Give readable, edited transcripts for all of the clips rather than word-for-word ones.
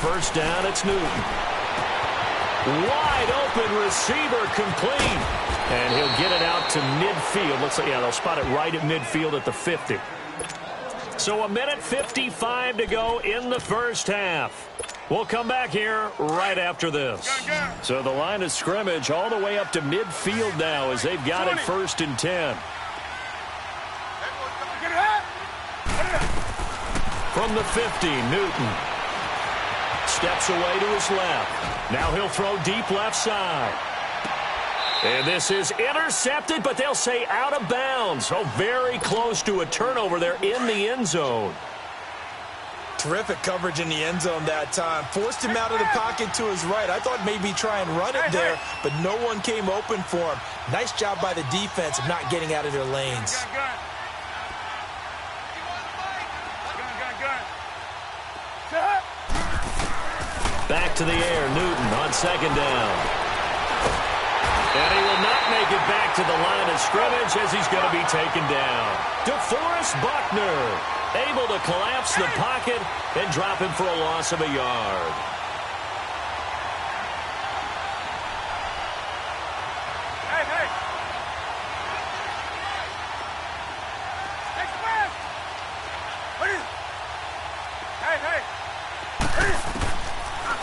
first down. It's Newton. Wide open receiver, complete. And he'll get it out to midfield. Looks like, yeah, they'll spot it right at midfield at the 50. So 1:55 to go in the first half. We'll come back here right after this. So the line of scrimmage all the way up to midfield now as they've got it 1st and 10. From the 50, Newton steps away to his left. Now he'll throw deep left side. And this is intercepted, but they'll say out of bounds. Oh, very close to a turnover there in the end zone. Terrific coverage in the end zone that time. Forced him out of the pocket to his right. I thought maybe try and run it there, but no one came open for him. Nice job by the defense of not getting out of their lanes. Back to the air, Newton on 2nd down. And he will not make it back to the line of scrimmage as he's going to be taken down. DeForest Buckner able to collapse the pocket and drop him for a loss of a yard.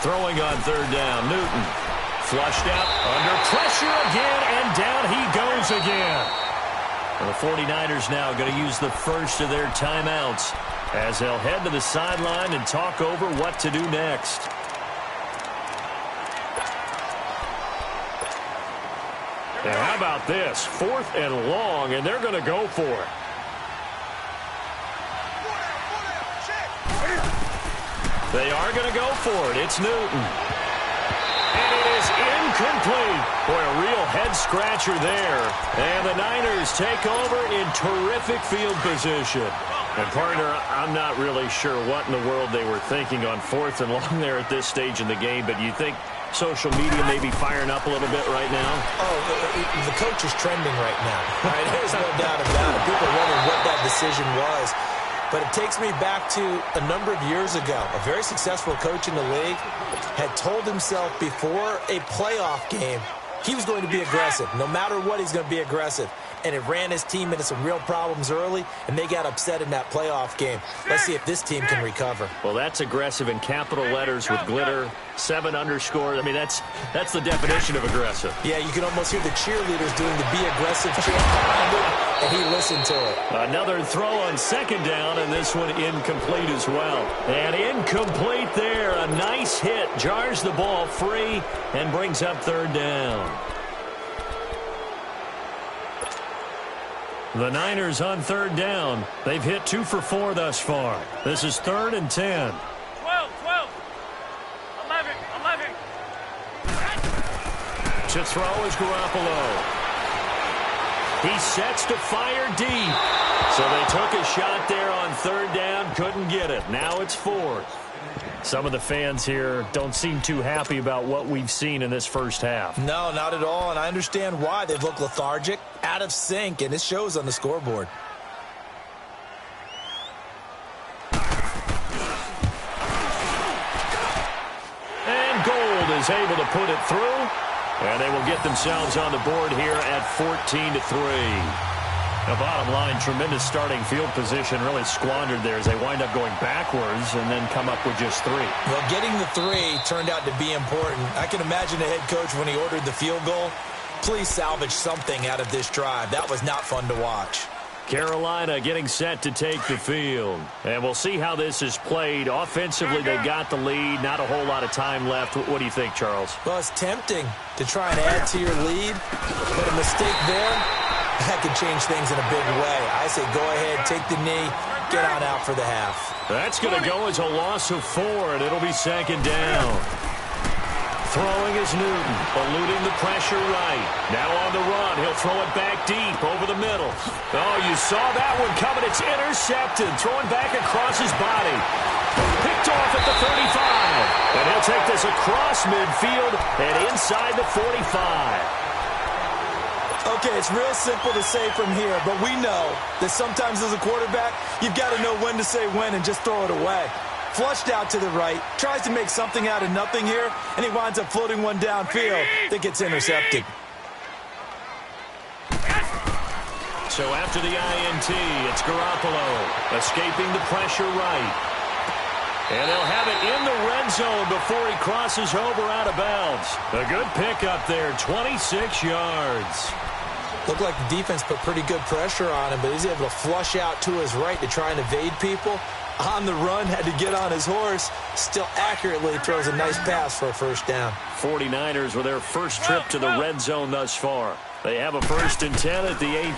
Throwing on 3rd down, Newton. Flushed out, under pressure again, and down he goes again. And the 49ers now going to use the first of their timeouts as they'll head to the sideline and talk over what to do next. And how about this? 4th and long, and they're going to go for it. They are going to go for it. It's Newton. And it is incomplete. Boy, a real head-scratcher there. And the Niners take over in terrific field position. And, partner, I'm not really sure what in the world they were thinking on 4th and long there at this stage in the game, but you think social media may be firing up a little bit right now? Oh, the coach is trending right now. Right? There's no doubt about it. People are wondering what that decision was. But it takes me back to a number of years ago. A very successful coach in the league had told himself before a playoff game he was going to be aggressive. No matter what, he's going to be aggressive. And it ran his team into some real problems early, and they got upset in that playoff game. Let's see if this team can recover. Well, that's aggressive in capital letters with glitter, 7 underscores. I mean, that's the definition of aggressive. Yeah, you can almost hear the cheerleaders doing the be aggressive chant behind him, and he listened to it. Another throw on 2nd down, and this one incomplete as well. And incomplete there. A nice hit. Jars the ball free and brings up 3rd down. The Niners on 3rd down. They've hit 2 for 4 thus far. This is 3rd and 10. 12, 11. To throw is Garoppolo. He sets to fire deep. So they took a shot there on 3rd down, couldn't get it. Now it's 4th. Some of the fans here don't seem too happy about what we've seen in this first half. No, not at all, and I understand why. They've looked lethargic, out of sync, and it shows on the scoreboard. And Gold is able to put it through, and they will get themselves on the board here at 14-3. The bottom line, tremendous starting field position, really squandered there as they wind up going backwards and then come up with just 3. Well, getting the 3 turned out to be important. I can imagine the head coach when he ordered the field goal. Please salvage something out of this drive. That was not fun to watch. Carolina getting set to take the field. And we'll see how this is played. Offensively, they've got the lead. Not a whole lot of time left. What do you think, Charles? Well, it's tempting to try and add to your lead, but a mistake there, that could change things in a big way. I say go ahead, take the knee, get on out for the half. That's going to go as a loss of 4, and it'll be 2nd down. Throwing is Newton, eluding the pressure right. Now on the run, he'll throw it back deep over the middle. Oh, you saw that one coming. It's intercepted, throwing back across his body. Picked off at the 35. And he'll take this across midfield and inside the 45. Okay, it's real simple to say from here, but we know that sometimes as a quarterback, you've got to know when to say when and just throw it away. Flushed out to the right. Tries to make something out of nothing here, and he winds up floating one downfield that gets intercepted. So after the INT, it's Garoppolo escaping the pressure right. And they'll have it in the red zone before he crosses over out of bounds. A good pickup there, 26 yards. Looked like the defense put pretty good pressure on him, but he's able to flush out to his right to try and evade people. On the run, had to get on his horse. Still accurately throws a nice pass for a first down. 49ers with their first trip to the red zone thus far. They have a 1st and 10 at the 18.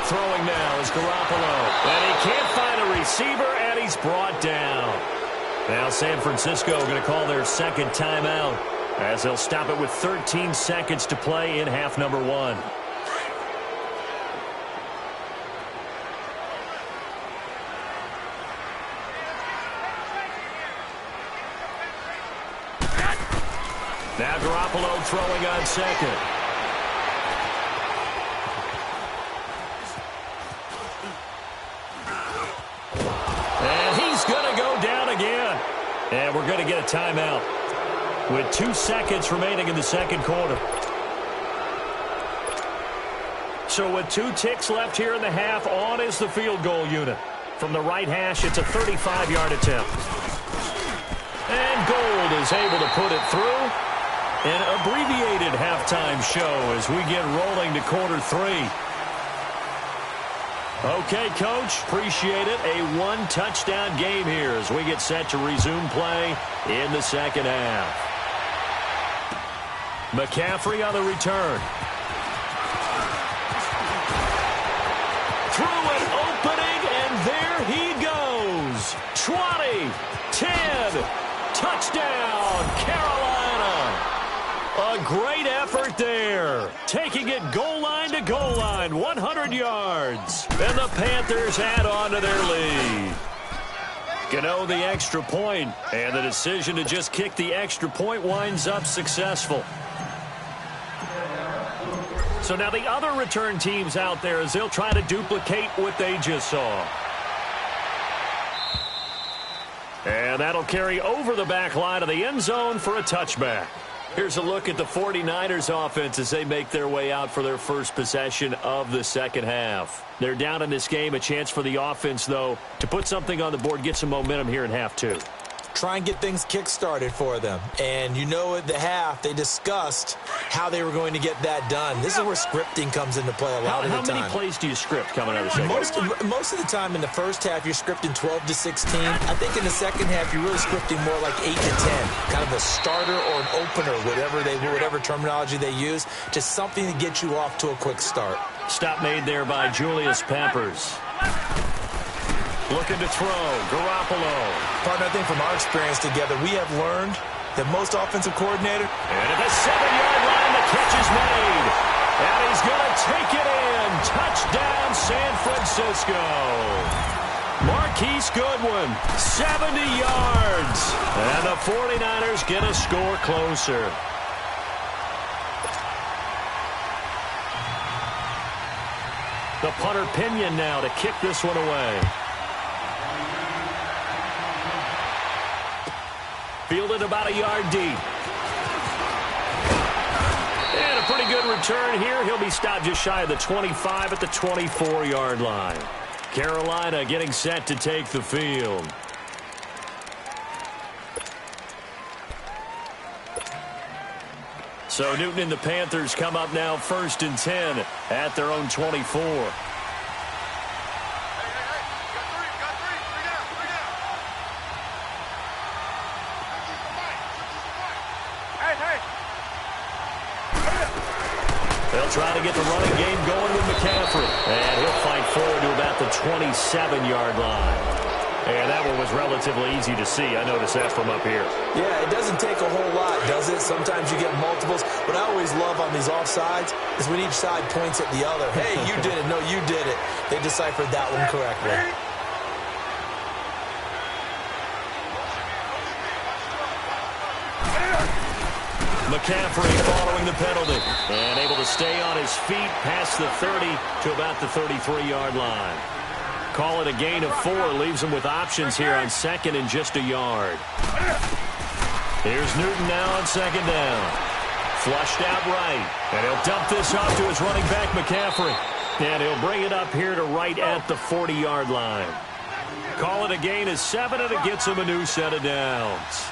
Throwing now is Garoppolo. And he can't find a receiver, and he's brought down. Now San Francisco going to call their second timeout as they'll stop it with 13 seconds to play in half number 1. Now Garoppolo throwing on second. And he's going to go down again. And we're going to get a timeout with 2 seconds remaining in the second quarter. So with 2 ticks left here in the half, on is the field goal unit. From the right hash, it's a 35-yard attempt. And Gold is able to put it through. An abbreviated halftime show as we get rolling to quarter 3. Okay, Coach, appreciate it. A 1-touchdown game here as we get set to resume play in the second half. McCaffrey on the return. Through an opening, and there he goes. 20, 10, touchdown, Carolina. A great effort there. Taking it goal line to goal line, 100 yards. And the Panthers add on to their lead. Gano the extra point, and the decision to just kick the extra point winds up successful. So now the other return teams out there as they'll try to duplicate what they just saw. And that'll carry over the back line of the end zone for a touchback. Here's a look at the 49ers offense as they make their way out for their first possession of the second half. They're down in this game. A chance for the offense, though, to put something on the board, get some momentum here in half 2. Try and get things kick-started for them. And you know at the half, they discussed how they were going to get that done. This is where scripting comes into play a lot of the time. How many plays do you script coming out of the second? Most of the time in the first half, you're scripting 12 to 16. I think in the second half, you're really scripting more like 8 to 10. Kind of a starter or an opener, whatever terminology they use. Just something to get you off to a quick start. Stop made there by Julius Peppers. Looking to throw, Garoppolo. Partner, I think from our experience together, we have learned that most offensive coordinator. And at the 7-yard line, the catch is made. And he's going to take it in. Touchdown, San Francisco. Marquise Goodwin, 70 yards. And the 49ers get a score closer. The punter Pinion now to kick this one away. Fielded about a yard deep. And a pretty good return here. He'll be stopped just shy of the 25 at the 24-yard line. Carolina getting set to take the field. So Newton and the Panthers come up now 1st and 10 at their own 24. They'll try to get the running game going with McCaffrey. And he'll fight forward to about the 27-yard line. And that one was relatively easy to see. I noticed that from up here. Yeah, it doesn't take a whole lot, does it? Sometimes you get multiples. What I always love on these offsides is when each side points at the other. Hey, you did it. No, you did it. They deciphered that one correctly. McCaffrey following the penalty and able to stay on his feet past the 30 to about the 33-yard line. Call it a gain of 4. Leaves him with options here on second and just a yard. Here's Newton now on second down. Flushed out right. And he'll dump this off to his running back, McCaffrey. And he'll bring it up here to right at the 40-yard line. Call it a gain of 7, and it gets him a new set of downs.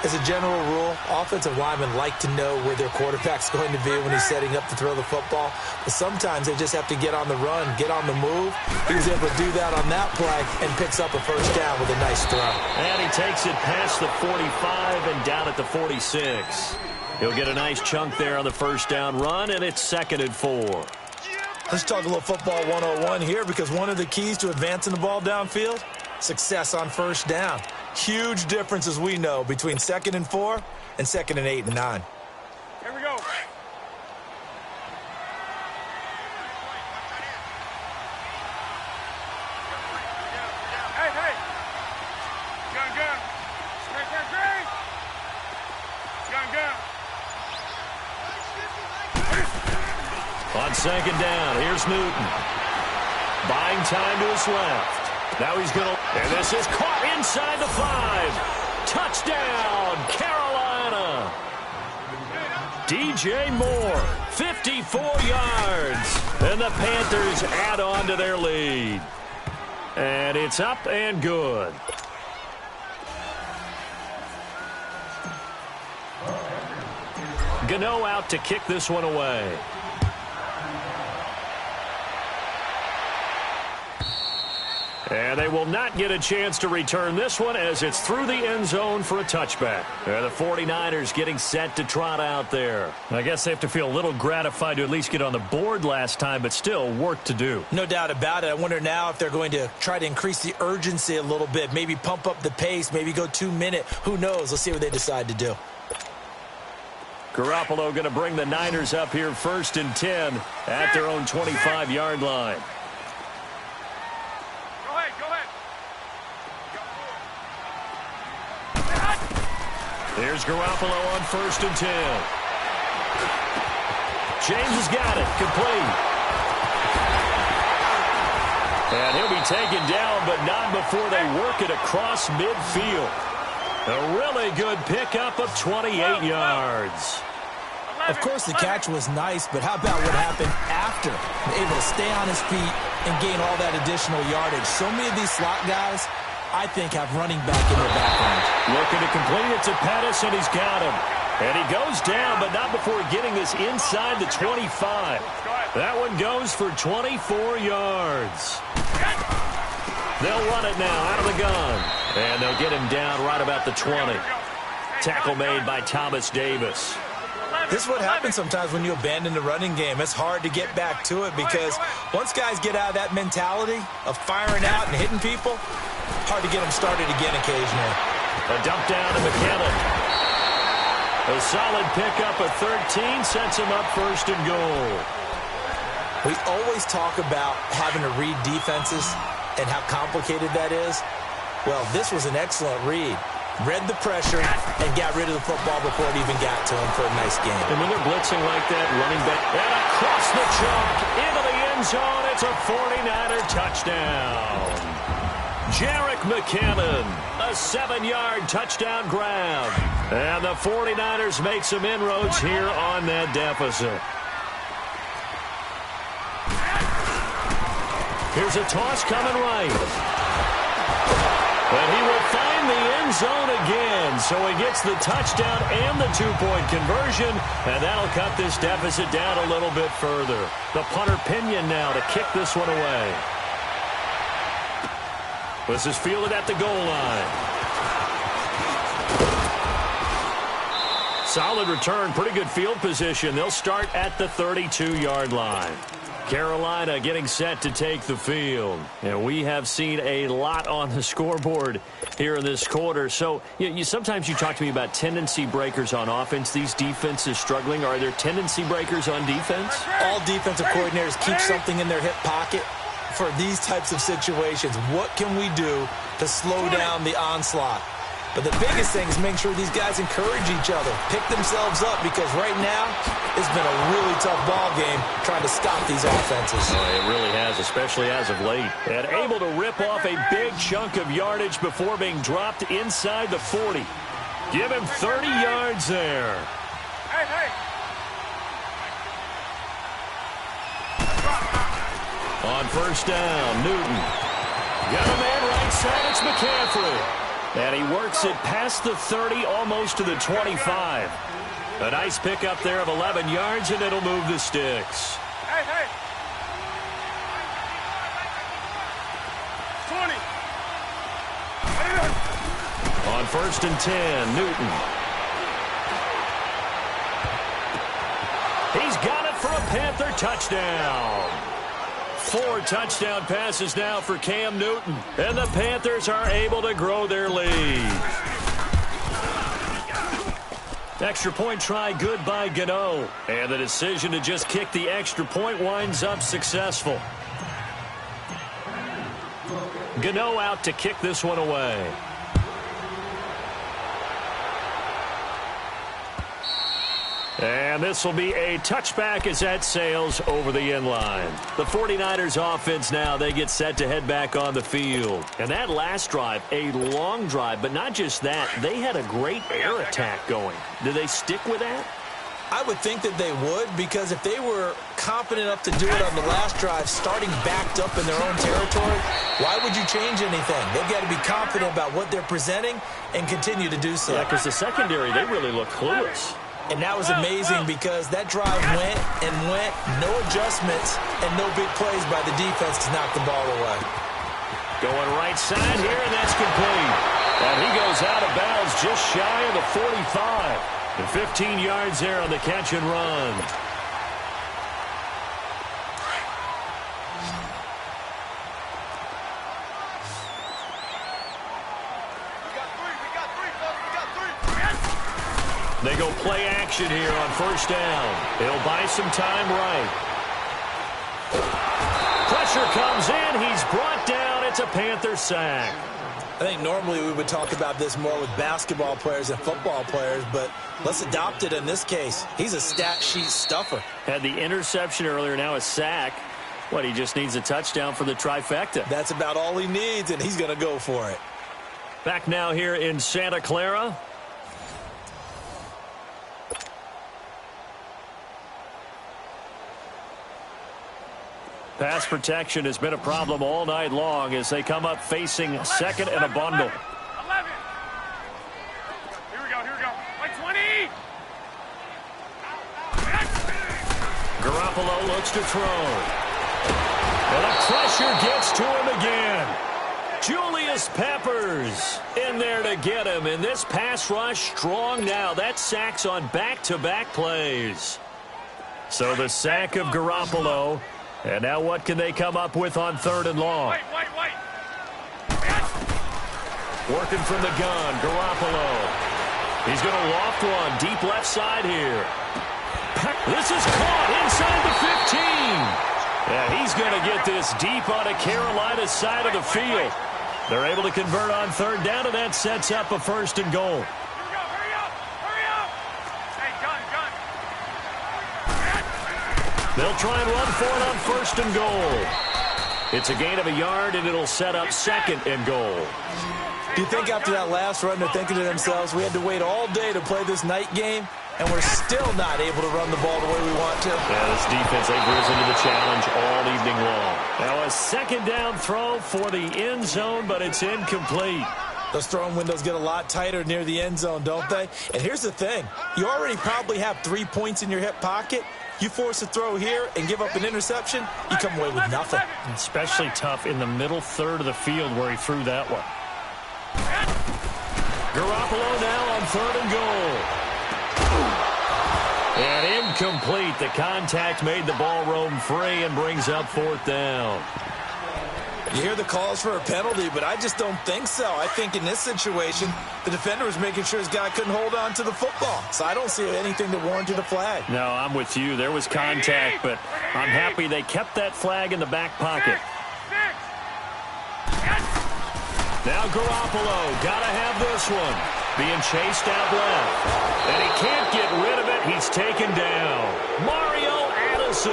As a general rule, offensive linemen like to know where their quarterback's going to be when he's setting up to throw the football. But sometimes they just have to get on the run, get on the move. He was able to do that on that play and picks up a first down with a nice throw. And he takes it past the 45 and down at the 46. He'll get a nice chunk there on the first down run, and it's 2nd and 4. Let's talk a little football 101 here, because one of the keys to advancing the ball downfield, success on first down. Huge difference, as we know, between 2nd and 4 and 2nd and 8 and 9. Here we go. Hey, hey. Gun, gun. Green. Gun. On second down, here's Newton. Buying time to his left. Now he's going to, and this is caught inside the 5. Touchdown, Carolina. DJ Moore, 54 yards. And the Panthers add on to their lead. And it's up and good. Gano out to kick this one away. And they will not get a chance to return this one as it's through the end zone for a touchback. And the 49ers getting set to trot out there. I guess they have to feel a little gratified to at least get on the board last time, but still work to do. No doubt about it. I wonder now if they're going to try to increase the urgency a little bit, maybe pump up the pace, maybe go 2-minute. Who knows? Let's see what they decide to do. Garoppolo going to bring the Niners up here 1st and 10 at their own 25-yard line. Here's Garoppolo on 1st and 10. James has got it. Complete. And he'll be taken down, but not before they work it across midfield. A really good pickup of 28 yards. Of course, the catch was nice, but how about what happened after? Able to stay on his feet and gain all that additional yardage. So many of these slot guys, I think, have running back in their background. Looking to complete it to Pettis, and he's got him. And he goes down, but not before getting this inside the 25. That one goes for 24 yards. They'll run it now out of the gun. And they'll get him down right about the 20. Tackle made by Thomas Davis. This is what happens sometimes when you abandon the running game. It's hard to get back to it because once guys get out of that mentality of firing out and hitting people, hard to get them started again occasionally. A dump down to McKinnon. A solid pickup of 13 sets him up 1st and goal. We always talk about having to read defenses and how complicated that is. Well, this was an excellent read. Read the pressure and got rid of the football before it even got to him for a nice game. And when they're blitzing like that, running back, and across the chalk into the end zone, it's a 49er touchdown. Jerick McKinnon, a 7-yard touchdown grab. And the 49ers make some inroads here on that deficit. Here's a toss coming right. And he will find the end zone again. So he gets the touchdown and the 2-point conversion. And that'll cut this deficit down a little bit further. The punter Pinion now to kick this one away. This is fielded at the goal line. Solid return, pretty good field position. They'll start at the 32-yard line. Carolina getting set to take the field. And we have seen a lot on the scoreboard here in this quarter. So sometimes you talk to me about tendency breakers on offense. These defenses struggling. Are there tendency breakers on defense? All defensive coordinators keep something in their hip pocket for these types of situations. What can we do to slow down the onslaught? But the biggest thing is make sure these guys encourage each other, pick themselves up, because right now it's been a really tough ball game trying to stop these offenses. Oh, it really has, especially as of late. And able to rip off a big chunk of yardage before being dropped inside the 40. Give him 30 yards there. Hey, hey. On first down, Newton. Got a man right side, it's McCaffrey. And he works it past the 30, almost to the 25. A nice pickup there of 11 yards, and it'll move the sticks. Hey, hey. 20. On first and 10, Newton. He's got it for a Panther touchdown. 4 touchdown passes now for Cam Newton. And the Panthers are able to grow their lead. Extra point try good by Gano. And the decision to just kick the extra point winds up successful. Gano out to kick this one away. And this will be a touchback as that sails over the end line. The 49ers offense now, they get set to head back on the field. And that last drive, a long drive, but not just that. They had a great air attack going. Do they stick with that? I would think that they would, because if they were confident enough to do it on the last drive, starting backed up in their own territory, why would you change anything? They've got to be confident about what they're presenting and continue to do so. Yeah, because the secondary, they really look clueless. And that was amazing because that drive went and went, no adjustments, and no big plays by the defense to knock the ball away. Going right side here, and that's complete. And he goes out of bounds just shy of the 45. And 15 yards there on the catch and run. They go play action here on first down. They'll buy some time right. Pressure comes in. He's brought down. It's a Panther sack. I think normally we would talk about this more with basketball players and football players, but let's adopt it in this case. He's a stat sheet stuffer. Had the interception earlier, now a sack. What, he just needs a touchdown for the trifecta. That's about all he needs, and he's going to go for it. Back now here in Santa Clara. Pass protection has been a problem all night long as they come up facing second and a bundle. 11. Here we go, here we go. Like 20. Garoppolo looks to throw. And the pressure gets to him again. Julius Peppers in there to get him. And this pass rush strong now. That sack's on back-to-back plays. So the sack of Garoppolo. And now what can they come up with on third and long? Wait. Working from the gun, Garoppolo. He's going to loft one deep left side here. This is caught inside the 15. Yeah, he's going to get this deep on a Carolina side of the field. They're able to convert on third down, and that sets up a first and goal. Hurry up. Hey, gun. They'll try and run for it on first and goal. It's a gain of a yard, and it'll set up second and goal. Do you think after that last run they're thinking to themselves, we had to wait all day to play this night game, and we're still not able to run the ball the way we want to? Yeah, this defense, they've risen to the challenge all evening long. Now a second down throw for the end zone, but it's incomplete. Those throwing windows get a lot tighter near the end zone, don't they? And here's the thing. You already probably have 3 points in your hip pocket. You force a throw here and give up an interception, you come away with nothing. Especially tough in the middle third of the field where he threw that one. Garoppolo now on third and goal. And incomplete. The contact made the ball roam free and brings up fourth down. You hear the calls for a penalty, but I just don't think so. I think in this situation, the defender was making sure his guy couldn't hold on to the football. So I don't see anything that warranted a flag. No, I'm with you. There was contact, but I'm happy they kept that flag in the back pocket. Now Garoppolo, got to have this one. Being chased out left. And he can't get rid of it. He's taken down. Mario Addison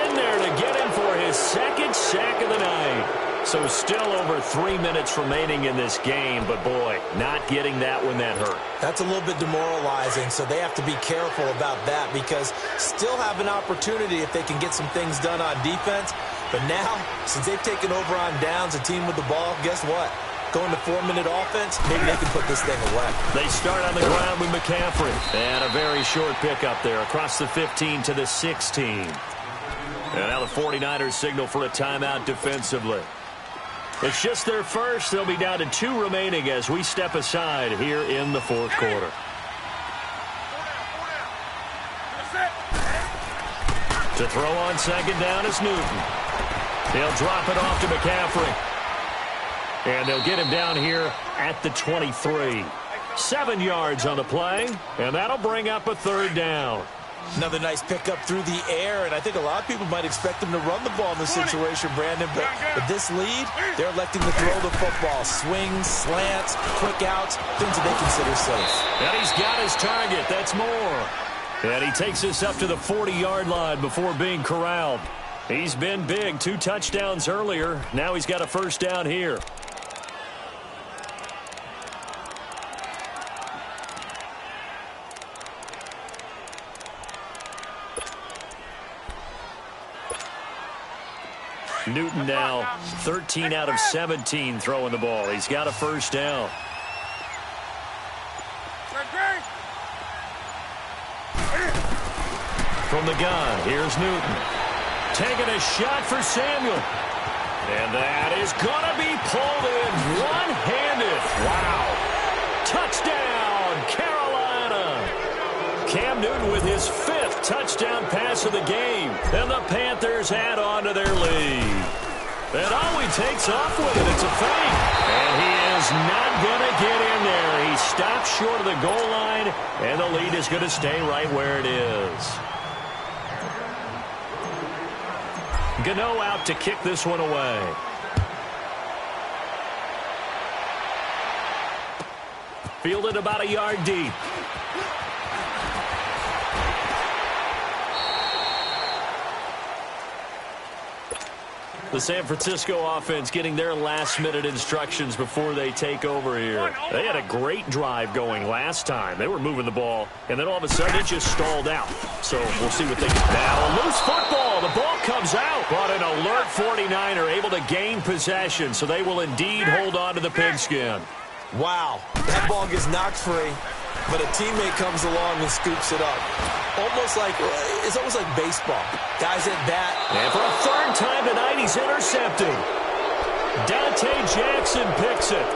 in there to get him for his second sack of the night. So still over 3 minutes remaining in this game, but boy, not getting that when that hurt. That's a little bit demoralizing, so they have to be careful about that because still have an opportunity if they can get some things done on defense. But now, since they've taken over on downs, a team with the ball, guess what? Going to 4-minute offense, maybe they can put this thing away. They start on the ground with McCaffrey. And a very short pickup there across the 15 to the 16. And now the 49ers signal for a timeout defensively. It's just their first. They'll be down to 2 remaining as we step aside here in the fourth quarter. To throw on second down is Newton. They'll drop it off to McCaffrey. And they'll get him down here at the 23. 7 yards on the play, and that'll bring up a third down. Another nice pickup through the air, and I think a lot of people might expect them to run the ball in this situation, Brandon, but with this lead, they're electing to throw the football. Swings, slants, quick outs, things that they consider safe. And he's got his target. That's more. And he takes us up to the 40-yard line before being corralled. He's been big. 2 touchdowns earlier. Now he's got a first down here. Newton now 13 out of 17 throwing the ball. He's got a first down. From the gun, here's Newton. Taking a shot for Samuel. And that is going to be pulled in one-handed. Wow. Touchdown, Carolina. Cam Newton with his 5th touchdown pass of the game. And the Panthers add on to their lead. And all he takes off with it, it's a fake. And he is not going to get in there. He stops short of the goal line, and the lead is going to stay right where it is. Gano out to kick this one away. Fielded about a yard deep. The San Francisco offense getting their last-minute instructions before they take over here. They had a great drive going last time. They were moving the ball, and then all of a sudden it just stalled out. So we'll see what they do. Now a loose football. The ball comes out. But an alert 49er able to gain possession, so they will indeed hold on to the pigskin. Wow, that ball gets knocked free, but a teammate comes along and scoops it up. It's almost like baseball. Guys at bat. And for a 3rd time tonight, he's intercepted. Dante Jackson picks it.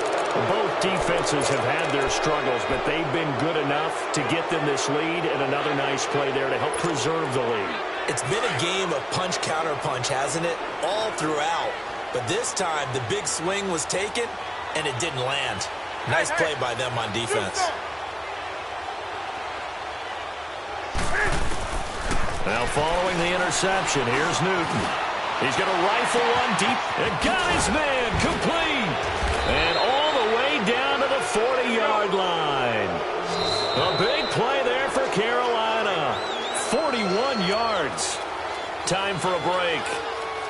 Both defenses have had their struggles, but they've been good enough to get them this lead, and another nice play there to help preserve the lead. It's been a game of punch-counter-punch, hasn't it? All throughout. But this time, the big swing was taken, and it didn't land. Nice play by them on defense. Now following the interception, here's Newton. He's going to rifle one deep and got his man complete. And all the way down to the 40-yard line. A big play there for Carolina. 41 yards. Time for a break.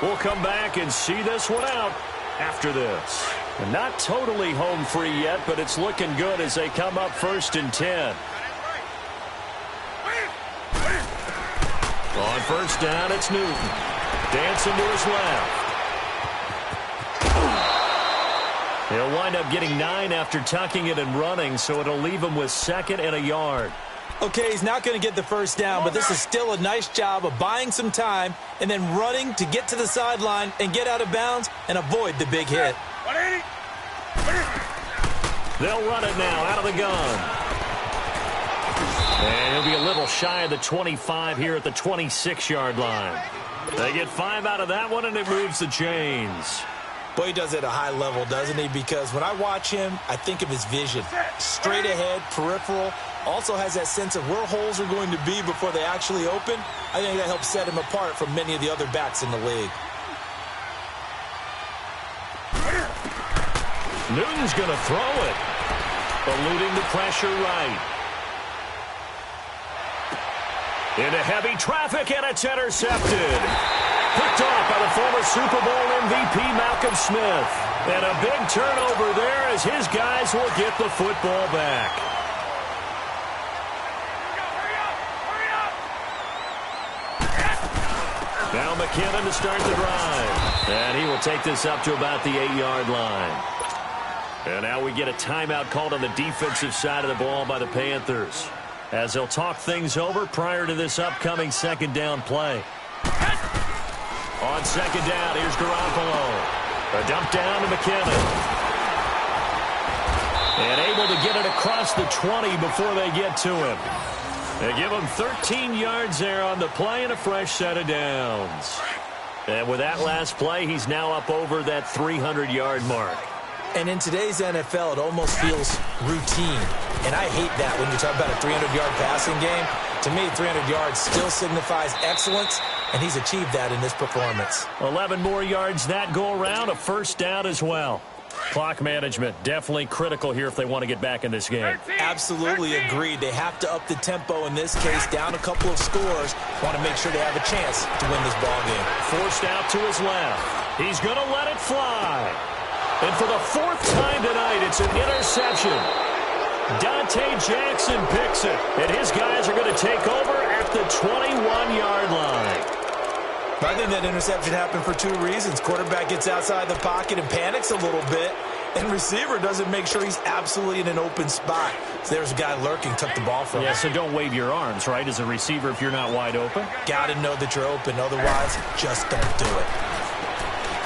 We'll come back and see this one out after this. And not totally home free yet, but it's looking good as they come up 1st and 10. On first down, it's Newton. Dancing to his left. He'll wind up getting 9 after tucking it and running, so it'll leave him with 2nd and a yard. Okay, he's not going to get the first down, but this is still a nice job of buying some time and then running to get to the sideline and get out of bounds and avoid the big hit. They'll run it now out of the gun. And he'll be a little shy of the 25 here at the 26-yard line. They get 5 out of that one, and it moves the chains. Boy, he does it at a high level, doesn't he? Because when I watch him, I think of his vision. Straight ahead, peripheral. Also has that sense of where holes are going to be before they actually open. I think that helps set him apart from many of the other backs in the league. Newton's going to throw it. Eluding the pressure right. Into heavy traffic, and it's intercepted. Picked off by the former Super Bowl MVP Malcolm Smith. And a big turnover there as his guys will get the football back. Now McKinnon to start the drive. And he will take this up to about the 8-yard line. And now we get a timeout called on the defensive side of the ball by the Panthers, as they'll talk things over prior to this upcoming second down play. On second down, here's Garoppolo. A dump down to McKinnon. And able to get it across the 20 before they get to him. They give him 13 yards there on the play and a fresh set of downs. And with that last play, he's now up over that 300-yard mark. And in today's NFL, it almost feels routine. And I hate that when you talk about a 300-yard passing game. To me, 300 yards still signifies excellence, and he's achieved that in this performance. 11 more yards that go around, a first down as well. Clock management definitely critical here if they want to get back in this game. Absolutely agreed. They have to up the tempo in this case, down a couple of scores. Want to make sure they have a chance to win this ball game. Forced out to his left. He's going to let it fly. And for the fourth time tonight, it's an interception. Dante Jackson picks it, and his guys are going to take over at the 21-yard line. I think that interception happened for two reasons. Quarterback gets outside the pocket and panics a little bit, and receiver doesn't make sure he's absolutely in an open spot. So there's a guy lurking, took the ball from him. Yeah, so don't wave your arms, right, as a receiver if you're not wide open. Got to know that you're open. Otherwise, just don't do it.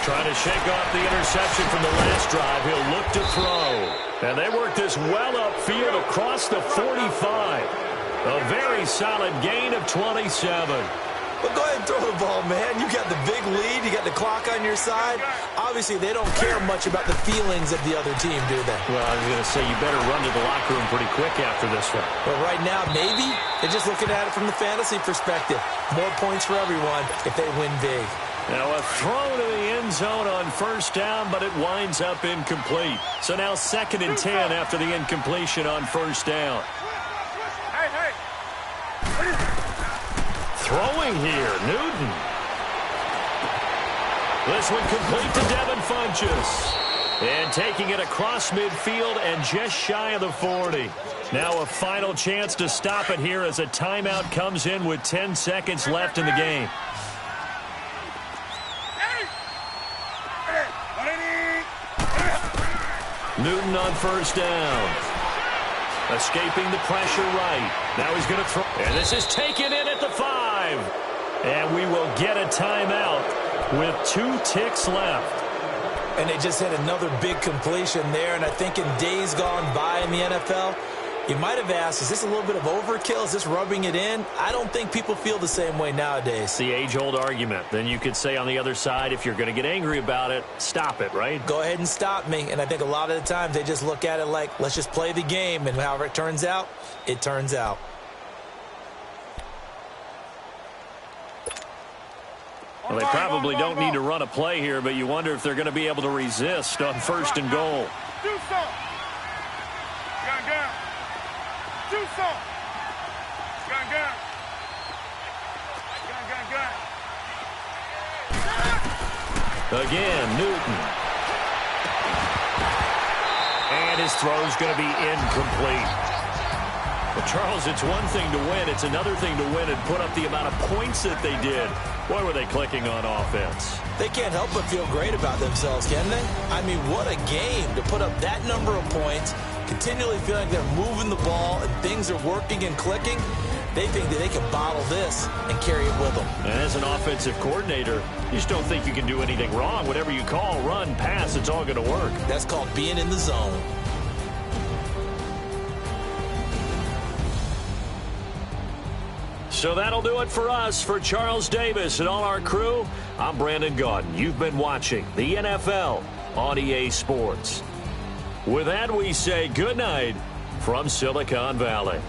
Trying to shake off the interception from the last drive. He'll look to throw. And they work this well upfield across the 45. A very solid gain of 27. But go ahead and throw the ball, man. You got the big lead. You got the clock on your side. Obviously, they don't care much about the feelings of the other team, do they? Well, I was going to say you better run to the locker room pretty quick after this one. Well, right now, maybe they're just looking at it from the fantasy perspective. More points for everyone if they win big. Now a throw to the end zone on first down, but it winds up incomplete. So now 2nd and 10 after the incompletion on first down. Hey. Throwing here, Newton. This one complete to Devin Funchess. And taking it across midfield and just shy of the 40. Now a final chance to stop it here as a timeout comes in with 10 seconds left in the game. Newton on first down. Escaping the pressure right. Now he's going to throw. And this is taken in at the 5. And we will get a timeout with 2 ticks left. And they just had another big completion there. And I think in days gone by in the NFL, you might have asked, is this a little bit of overkill? Is this rubbing it in? I don't think people feel the same way nowadays. It's the age-old argument. Then you could say on the other side, if you're going to get angry about it, stop it, right? Go ahead and stop me. And I think a lot of the times they just look at it like, let's just play the game. And however it turns out, it turns out. Well, they probably don't need to run a play here, but you wonder if they're going to be able to resist on first and goal. Do something. Gun. Do something. Gun. Again, Newton. And his throw's going to be incomplete. Well, Charles, it's one thing to win. It's another thing to win and put up the amount of points that they did. Boy, were they clicking on offense. They can't help but feel great about themselves, can they? I mean, what a game to put up that number of points, continually feeling like they're moving the ball and things are working and clicking. They think that they can bottle this and carry it with them. And as an offensive coordinator, you just don't think you can do anything wrong. Whatever you call, run, pass, it's all going to work. That's called being in the zone. So that'll do it for us. For Charles Davis and all our crew, I'm Brandon Gaudin. You've been watching the NFL on EA Sports. With that, we say good night from Silicon Valley.